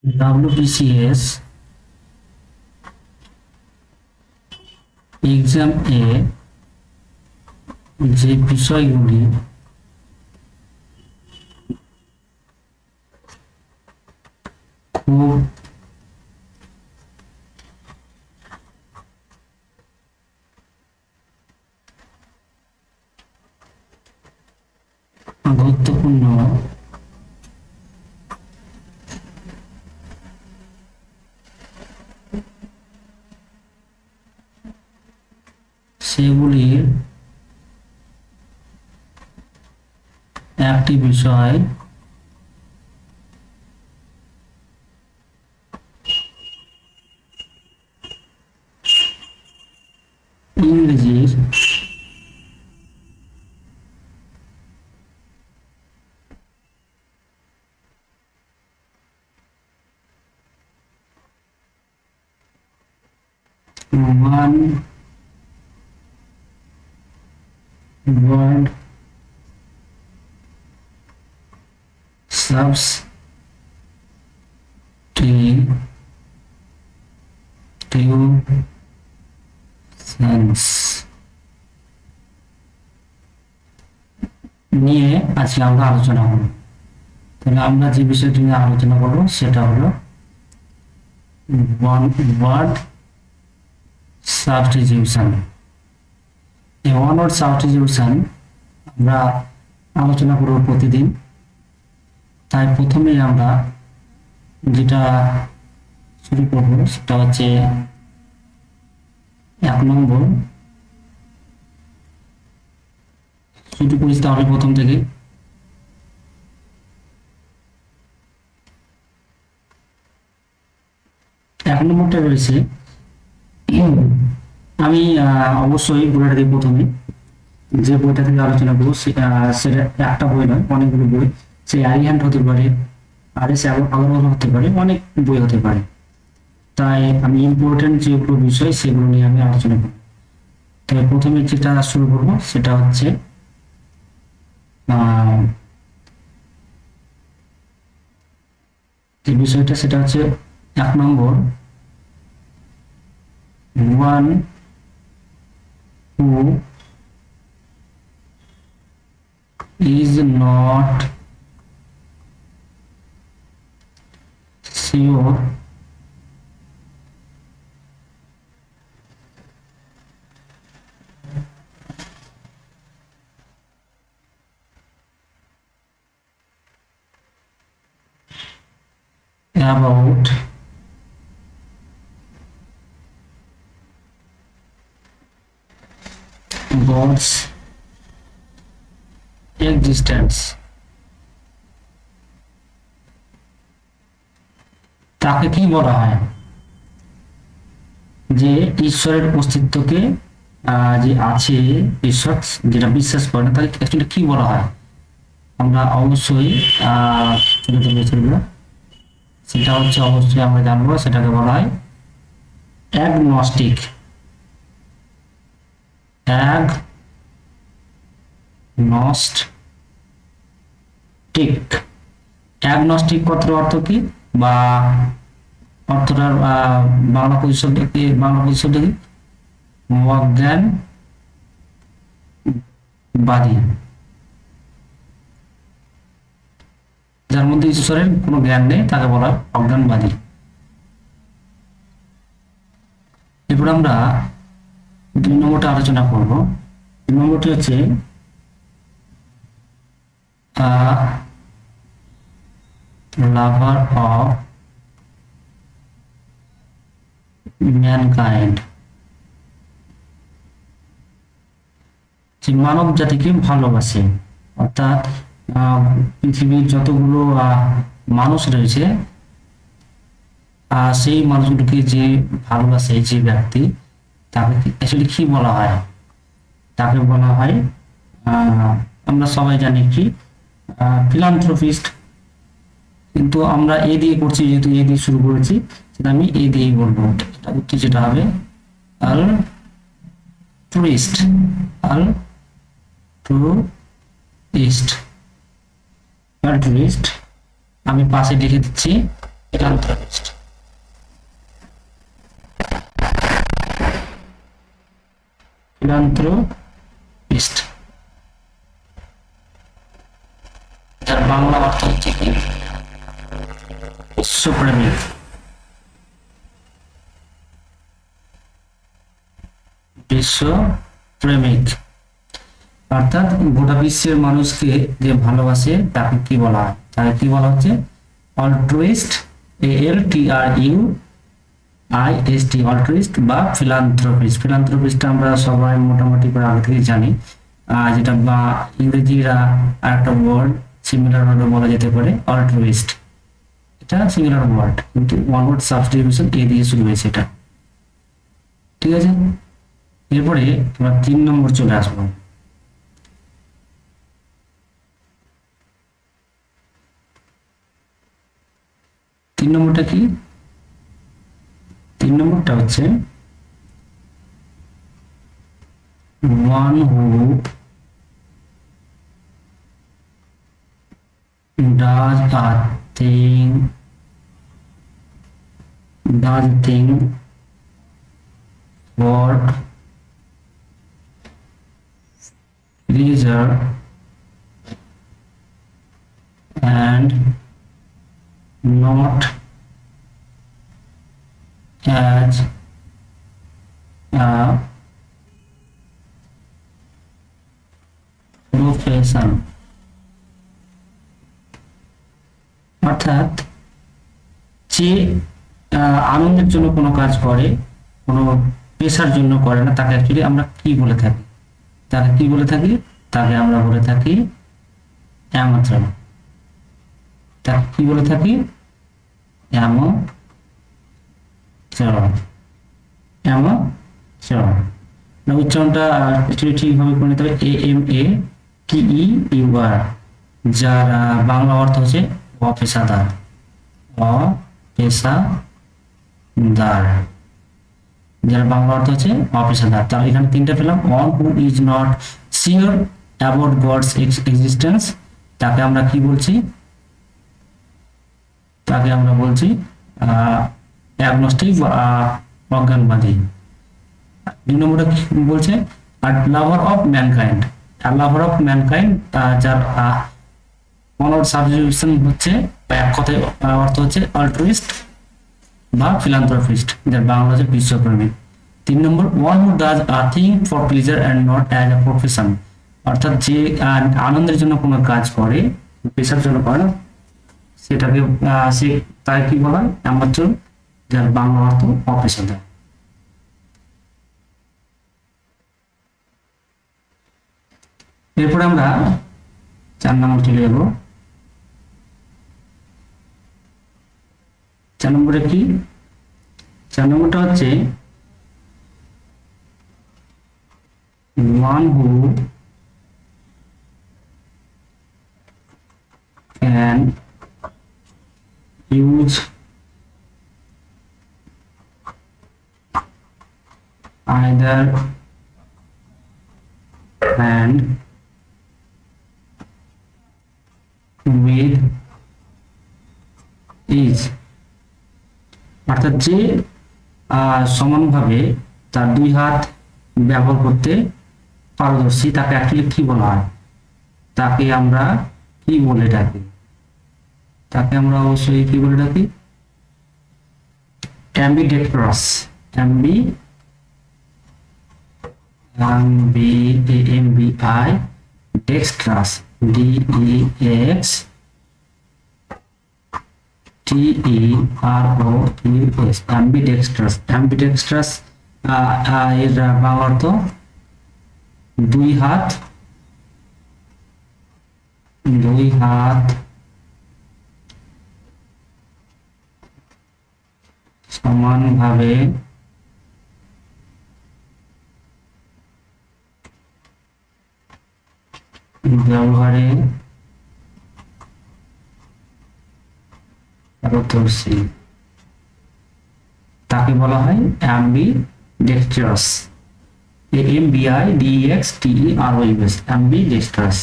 WBCS exam এ যে বিষয়গুলি খুব গুরুত্বপূর্ণ সেগুলির একটি বিষয় ইংরেজির one word substitutions নিয়ে আজকে আমরা আলোচনা করব। তাহলে আমরা যে বিষয়টি নিয়ে আলোচনা করব সেটা হলো ওয়ার্ড সাবস্টিটিউশন। এই ওয়ান ওয়ার্ড সাবস্টিটিউশন আমরা আলোচনা করব প্রতিদিন। তাই প্রথমেই আমরা যেটা শুরু করব সেটা হচ্ছে 1 নম্বর। শুরু করি তাহলে প্রথম থেকে। এক নম্বরটা রয়েছে, আমি অবশ্যই বইটা থেকে প্রথমে যে বইটা থেকে আলোচনা করবো সেটা একটা বই নয়, অনেকগুলো বই। সে আরিহ্যান্ড হতে পারে, আরএস আগরওয়াল হতে পারে, অনেক বই হতে পারে। তাই আমি ইম্পর্টেন্ট যেগুলো বিষয় সেগুলো নিয়ে আমি আলোচনা করব। তবে প্রথমে যেটা শুরু করব সেটা হচ্ছে যে বিষয়টা সেটা হচ্ছে 1 নম্বর, one who is not sure about God's existence, তাকে কি বলা হয়? যে ঈশ্বরের অস্তিত্বকে যে আছে, ঈশ্বর যেটা বিশ্বাস করে না তাকে অ্যাকচুয়ালি কি বলা হয়? আমরা অবশ্যই সেটা হচ্ছে অবশ্যই আমরা জানবো, সেটাকে বলা হয় অ্যাগনস্টিক। অ্যাগনস্টিক কথার অর্থ কি, বা অর্থটার বাংলা প্রতিশব্দ কি? অজ্ঞানবাদী, যার মধ্যে ঈশ্বরের কোনো জ্ঞান নেই তাকে বলা হয় অজ্ঞানবাদী। এরপর আমরা 2 নম্বরটা আলোচনা করব। 2 নম্বরটি হচ্ছে lover of mankind, যে মানব জাতিকে ভালোবাসে। অর্থাৎ পৃথিবীর যতগুলো মানুষ রয়েছে সেই মানুষগুলোকে যে ভালোবাসে যে ব্যক্তি, তাকে অ্যাকচুয়ালি কি বলা হয়? তাকে বলা হয় আমরা সবাই জানি কি ফিলান্থ্রপিস্ট। কিন্তু আমরা এ দিয়ে করছি, যেহেতু এ দিয়ে শুরু করেছি সেটা আমি এ দিয়েই বলবো। এটা উত্তর যেটা হবে altruist। আমি পাশে লিখে দিচ্ছি philanthropist, philanthropist যার বাংলা অর্থ হচ্ছে কি বিশ্বপ্রেমিক, বিশ্বপ্রেমিক অর্থাৎ গোটা বিশ্বের মানুষকে যে ভালোবাসে তাকে কি বলা হয়, তাকে কি বলা হচ্ছে অল্ট্রুইস্ট, ALTRUIST, অল্ট্রুইস্ট বা ফিলান্থ্রপিস্ট। ফিলান্থ্রপিস্ট আমরা সবাই মোটামুটি করে আগে থেকে জানি, যেটা বা ইংরেজিরা আর একটা ওয়ার্ড সিমিলার ভাবে বলা যেতে পারে অল্ট্রুইস্ট, এটা সিমিলার ওয়ার্ড কিন্তু ওয়ান ওয়ার্ড সাবস্টিটিউশন এ দিয়ে শুরু হয়েছে এটা, ঠিক আছে। এরপরে আমরা 3 নম্বর চলে আসবো। 3 নম্বরটা কি? 3 নম্বরটা হচ্ছে one who does a thing for pleasure and not as a profession, অর্থাৎ যে আনন্দের জন্য কোনো কাজ করে, কোনো পেশার জন্য করে না, তাকে অ্যাকচুয়ালি আমরা কি বলে থাকি? তাকে কি বলে থাকি? তাকে আমরা বলে থাকি অ্যামাচার। তাকে কি বলে থাকি? অ্যামাচার। উচ্চারণটা অ্যাকচুয়ালি ঠিকভাবে করে নিতে হবে, AMATEUR, যার বাংলা অর্থ হচ্ছে অপেশাদার, অপেশাদার, যার বাংলা অর্থ হচ্ছে অপেশাদার। তাহলে এখানে 3টা পেলাম। One who is not sure about God's existence, তাকে আমরা কি বলছি? তাকে আমরা বলছি অ্যাগনস্টিক বা অজ্ঞানবাদী। 2 নম্বরে কি বলছে? আর lover of mankind, lover of mankind, যার ওয়ান সাবস্টিটিউশন হচ্ছে এক কথায় অর্থ হচ্ছে অল্ট্রুইস্ট বা ফিলান্থ্রপিস্ট, যার বাংলা হচ্ছে বিশ্বপ্রেমিক। 3 নম্বর one who does a thing for pleasure and not as a profession, অর্থাৎ যে আনন্দের জন্য কোনো কাজ করে, পেশার জন্য করে না, সেটাকে সে তাকে কি বলা হয়? অ্যামাচার, যার বাংলা অর্থ অপেশাদার। এরপরে আমরা 4 নম্বর চলে যাব। 4 নম্বরে কি? 4 নম্বরটা হচ্ছে one who can use either hand with ease, অর্থাৎ যে সমানভাবে তার 2 হাত ব্যবহার করতে পারদর্শী, তাকে অ্যাকচুয়ালি কি বলা হয়? তাকে আমরা কি বলে ডাকি? তাকে আমরা অবশ্যই কি বলে ডাকি? অ্যাম্বিডেক্ট্রাস, ডেক্সট্রাস, DEXTEROUS, অ্যাম্বিডেক্সট্রাস। অ্যাম্বিডেক্সট্রাস এর বাংলা অর্থ 2 হাত সমানভাবে ব্যবহারে পারদর্শী, তাকে বলা হয় অ্যাম্বিডেক্ট্রাস, AMBIDEXTEROUS, অ্যাম্বিডেক্ট্রাস।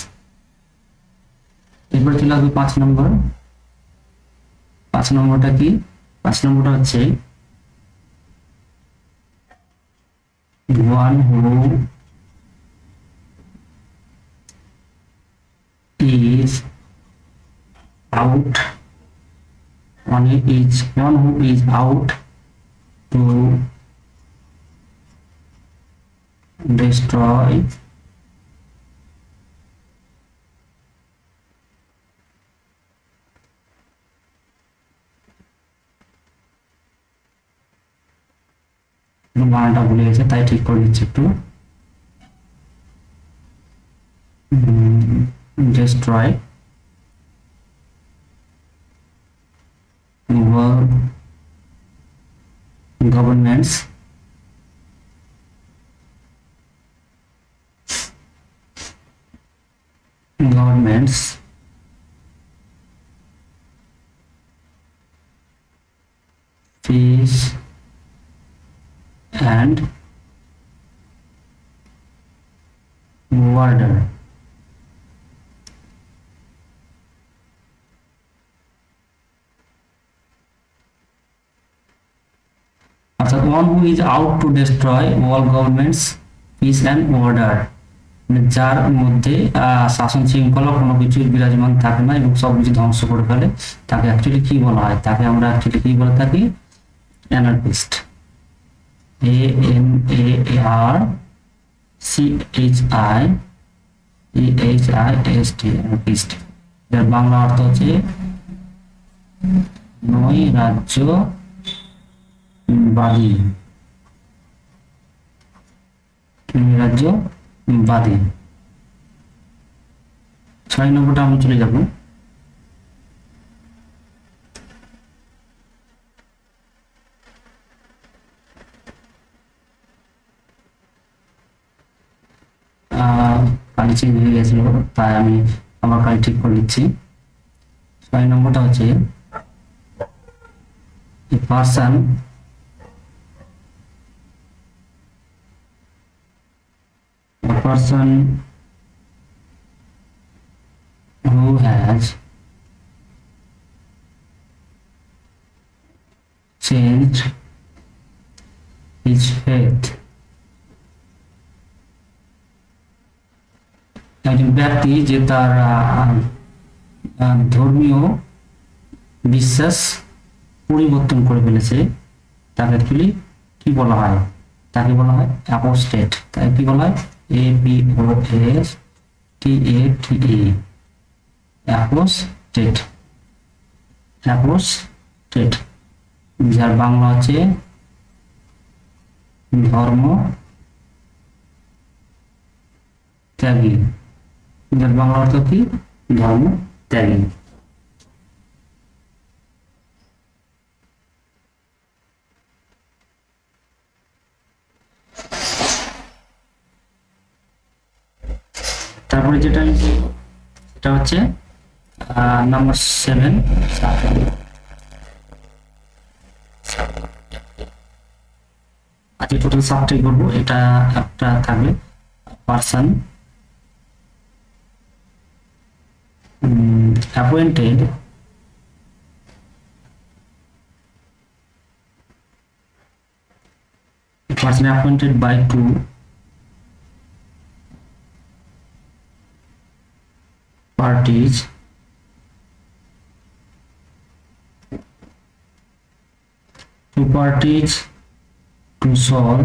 এরপর চলে আসবে 5 নম্বর। 5 নম্বরটা কি? 5 নম্বরটা হচ্ছে one who is out one who is out to destroy বানানটা ভুলে গেছে তাই ঠিক করে দিচ্ছি একটু destroy governments peace and order. অর্থাৎ one who is out to destroy all governments peace and order, যার মধ্যে শাসন শৃঙ্খলা কোনো কিছুর বিরাজমান থাকে না এবং সব কিছু ধ্বংস করে ফেলে তাকে অ্যাকচুয়ালি কি বলা হয়? তাকে আমরা অ্যাকচুয়ালি কি বলে থাকি? অ্যানার্কিস্ট। ANARCHIST অ্যানার্কিস্ট, যার বাংলা অর্থ হচ্ছে নয় রাজ্যবাদী। 6 নম্বরটা আমি চলে যাব। কালি চেঞ্জ হয়ে গেছিল তাই আমি আমার কালি ঠিক করে নিচ্ছি। 6 নম্বরটা হচ্ছে a person who has changed his faith, একজন ব্যক্তি যে তার ধর্মীয় বিশ্বাস পরিবর্তন করে ফেলেছে তাকে অ্যাকচুয়ালি কি বলা হয়? তাকে বলা হয় অ্যাপোস্টেট। তাই কি বলা হয়? APOSTATE apostate. অ্যাপোস্টেট, যার বাংলা হচ্ছে ধর্ম ত্যাগী। যার বাংলা অর্থ কি? ধর্ম ত্যাগী। তারপরে যেটা এটা হচ্ছে নাম্বার 7। আজকে টোটাল 7টাই করবো। এটা একটা থাকবে person appointed by two parties to solve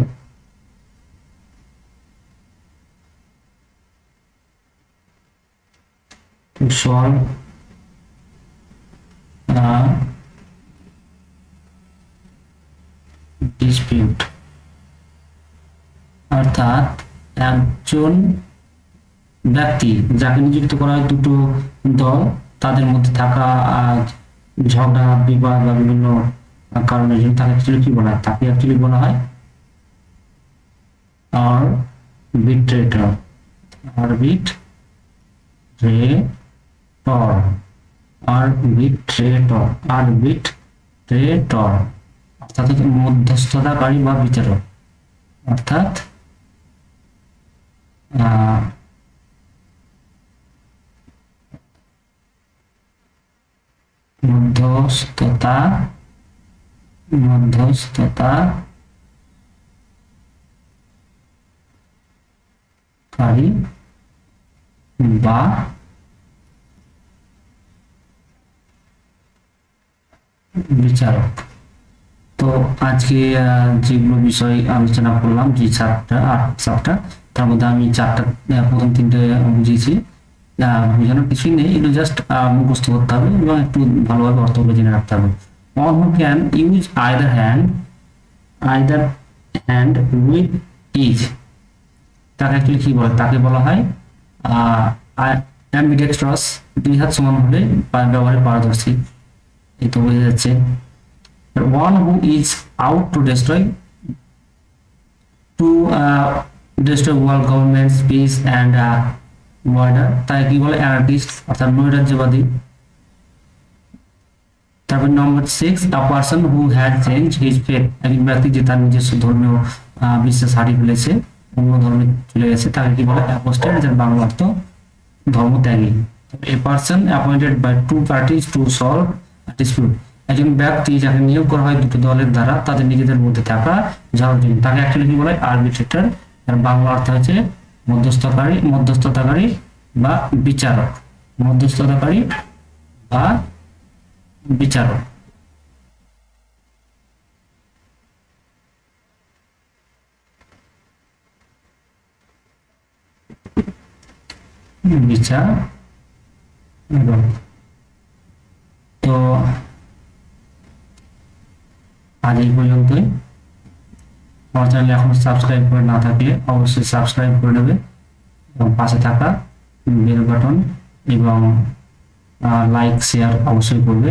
a dispute, অর্থাৎ একজন ব্যক্তি যাকে নিযুক্ত করা হয় দুটো দল তাদের মধ্যে থাকা ঝগড়া বিবাদ বা বিভিন্ন কারণের জন্য তাকে অ্যাকচুয়ালি কি বলা হয়? তাকে অ্যাকচুয়ালি বলা হয় arbitrator। arbitrator অর্থাৎ মধ্যস্থতাকারী বা বিচারক। অর্থাৎ মধ্যস্থতাকারী বা বিচারক। তো আজকে যেগুলো বিষয় আলোচনা করলাম, যে সাতটা তার মধ্যে আমি চারটা প্রথম তিনটে বুঝিয়েছি। বোঝানোর কিছুই নেই, এগুলো জাস্ট মুখস্থ করতে হবে এবং একটু ভালোভাবে অর্থগুলো জেনে রাখতে হবে। On who can use either hand with is, তাকে অ্যাকচুয়ালি কি বলে, তাকে বলা হয় অ্যাম্বিডেক্সট্রাস, দুই হাত সমান হলে ব্যবহারে পারদর্শী। এই তো বোঝা যাচ্ছে। one who is out to destroy world government's peace and order, তাই কি বলে অ্যানার্কিস্ট অর্থাৎ নৈরাজ্যবাদী। তারপর নম্বর 6, a person who had changed his faith, একজন ব্যক্তি যে তার নিজস্ব ধর্মীয় বিশ্বাস হারিয়ে ফেলেছে, অন্য ধর্মে চলে গেছে, তাকে কি বলে অ্যাপোস্টেট, যার বাংলা অর্থ ধর্মত্যাগী। a person appointed by two parties to solve a dispute, একজন ব্যক্তি যাকে নিয়োগ করা হয় দুটো দলের দ্বারা তাদের নিজেদের মধ্যে থাকা ঝগড়ার জন্য, তাকে অ্যাকচুয়ালি কি বলে আরবিট্রেটর, এর বাংলা অর্থ হচ্ছে মধ্যস্থতাকারী বা বিচারক। মধ্যস্থতাকারী বা বিচারক। তো আজ এই পর্যন্তই। আমার চ্যানেলে এখন সাবস্ক্রাইব করে না থাকলে অবশ্যই সাবস্ক্রাইব করে নেবে এবং পাশে থাকা বেল বাটন এবং লাইক শেয়ার অবশ্যই করবে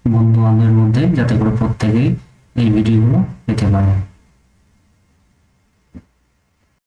বন্ধু বান্ধবের মধ্যে, যাতে করে প্রত্যেকেই এই ভিডিওগুলো পেতে পারে।